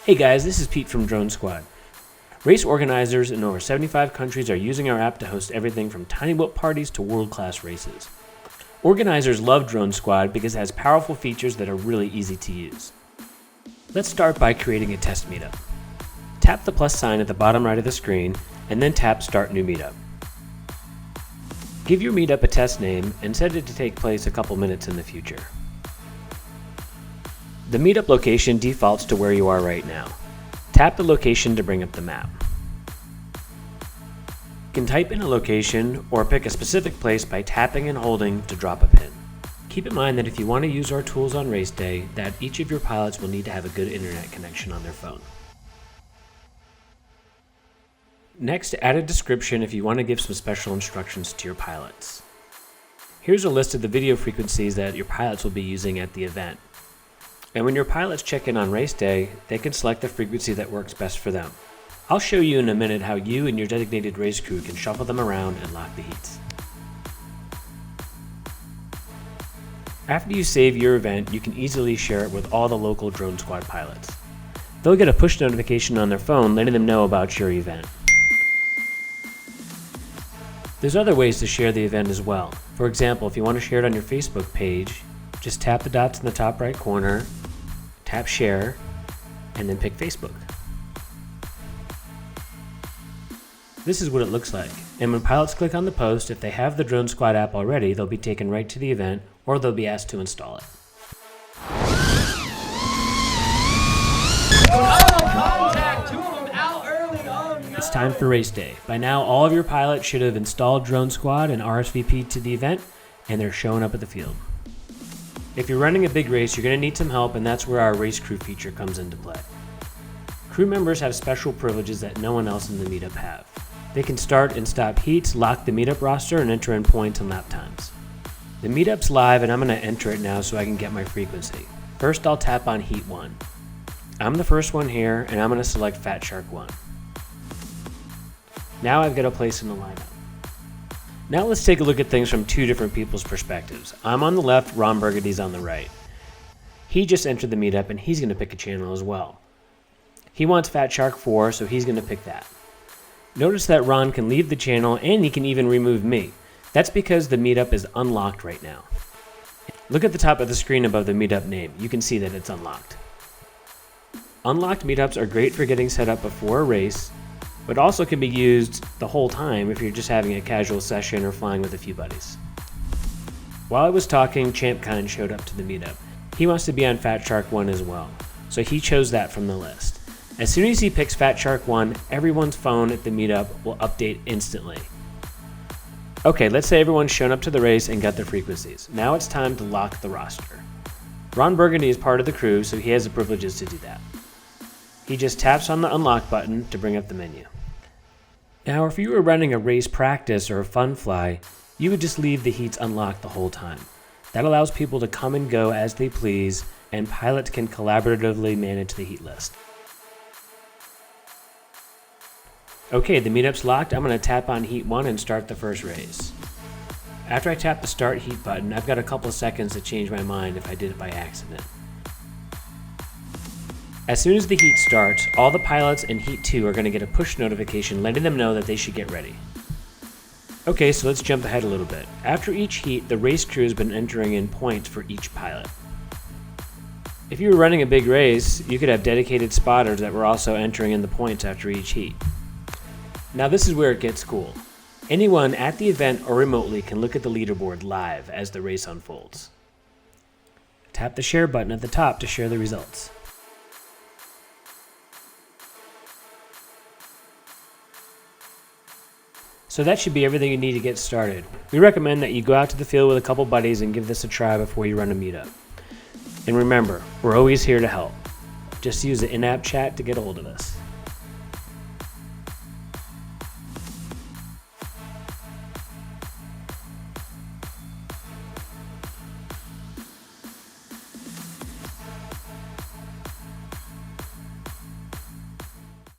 Hey guys, this is Pete from Drone Squad. Race organizers in over 75 countries are using our app to host everything from tiny whoop parties to world-class races. Organizers love Drone Squad because it has powerful features that are really easy to use. Let's start by creating a test meetup. Tap the plus sign at the bottom right of the screen and then tap Start New Meetup. Give your meetup a test name and set it to take place a couple minutes in the future. The meetup location defaults to where you are right now. Tap the location to bring up the map. You can type in a location or pick a specific place by tapping and holding to drop a pin. Keep in mind that if you want to use our tools on race day, that each of your pilots will need to have a good internet connection on their phone. Next, add a description if you want to give some special instructions to your pilots. Here's a list of the video frequencies that your pilots will be using at the event. And when your pilots check in on race day, they can select the frequency that works best for them. I'll show you in a minute how you and your designated race crew can shuffle them around and lock the heats. After you save your event, you can easily share it with all the local Drone Squad pilots. They'll get a push notification on their phone letting them know about your event. There's other ways to share the event as well. For example, if you want to share it on your Facebook page, just tap the dots in the top right corner, tap share, and then pick Facebook. This is what it looks like. And when pilots click on the post, if they have the Drone Squad app already, they'll be taken right to the event or they'll be asked to install it. It's time for race day. By now, all of your pilots should have installed Drone Squad and RSVP'd to the event, and they're showing up at the field. If you're running a big race, you're going to need some help, and that's where our race crew feature comes into play. Crew members have special privileges that no one else in the meetup have. They can start and stop heats, lock the meetup roster, and enter in points and lap times. The meetup's live, and I'm going to enter it now so I can get my frequency. First, I'll tap on Heat 1. I'm the first one here, and I'm going to select Fat Shark 1. Now I've got a place in the lineup. Now let's take a look at things from two different people's perspectives. I'm on the left, Ron Burgundy's on the right. He just entered the meetup and he's going to pick a channel as well. He wants Fat Shark 4, so he's going to pick that. Notice that Ron can leave the channel and he can even remove me. That's because the meetup is unlocked right now. Look at the top of the screen above the meetup name. You can see that it's unlocked. Unlocked meetups are great for getting set up before a race, but also can be used the whole time if you're just having a casual session or flying with a few buddies. While I was talking, ChampKine showed up to the meetup. He wants to be on Fat Shark 1 as well, so he chose that from the list. As soon as he picks Fat Shark 1, everyone's phone at the meetup will update instantly. Okay, let's say everyone's shown up to the race and got their frequencies. Now it's time to lock the roster. Ron Burgundy is part of the crew, so he has the privileges to do that. He just taps on the unlock button to bring up the menu. Now, if you were running a race practice or a fun fly, you would just leave the heats unlocked the whole time. That allows people to come and go as they please, and pilots can collaboratively manage the heat list. Okay, the meetup's locked. I'm going to tap on Heat 1 and start the first race. After I tap the Start Heat button, I've got a couple of seconds to change my mind if I did it by accident. As soon as the heat starts, all the pilots in Heat 2 are going to get a push notification letting them know that they should get ready. Okay, so let's jump ahead a little bit. After each heat, the race crew has been entering in points for each pilot. If you were running a big race, you could have dedicated spotters that were also entering in the points after each heat. Now this is where it gets cool. Anyone at the event or remotely can look at the leaderboard live as the race unfolds. Tap the share button at the top to share the results. So that should be everything you need to get started. We recommend that you go out to the field with a couple buddies and give this a try before you run a meetup. And remember, we're always here to help. Just use the in-app chat to get a hold of us.